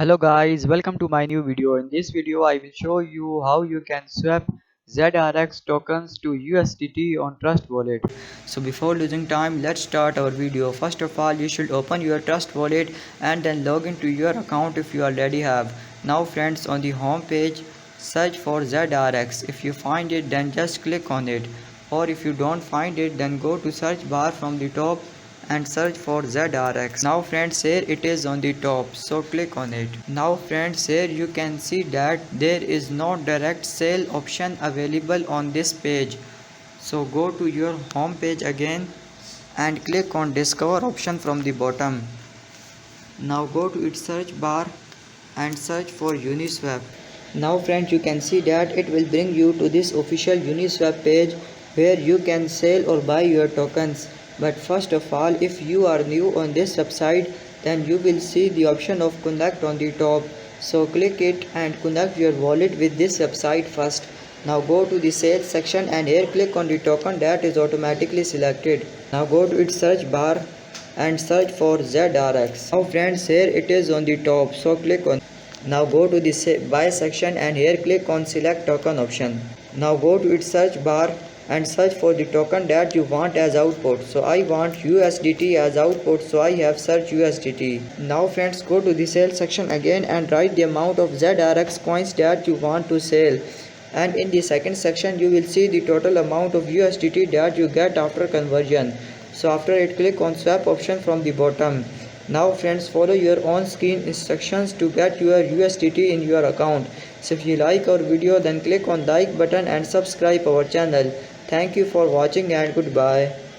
Hello guys, welcome to my new video. In this video I will show you how you can swap ZRX tokens to USDT on Trust Wallet. So before losing time, let's start our video. First of all, you should open your Trust Wallet and then log into your account if you already have. Now friends, on the home page, search for ZRX. If you find it, then just click on it. Or if you don't find it, then go to search bar from the top and search for ZRX. Now friends, here it is on the top, so click on it. Now friends, here you can see that there is no direct sale option available on this page. So go to your home page again and click on discover option from the bottom. Now go to its search bar and search for Uniswap. Now friends, you can see that it will bring you to this official Uniswap page where you can sell or buy your tokens. But first of all, if you are new on this website, then you will see the option of connect on the top. So click it and connect your wallet with this website first. Now go to the sales section and here click on the token that is automatically selected. Now go to its search bar and search for ZRX. Now friends, here it is on the top, so click on. Now go to the buy section and here click on select token option. Now go to its search bar and search for the token that you want as output. So I want USDT as output, so I have searched USDT. Now friends, go to the sale section again and write the amount of ZRX coins that you want to sell. And in the second section you will see the total amount of USDT that you get after conversion. So after it, click on swap option from the bottom. Now friends, follow your on screen instructions to get your USDT in your account. So if you like our video, then click on like button and subscribe our channel. Thank you for watching and goodbye.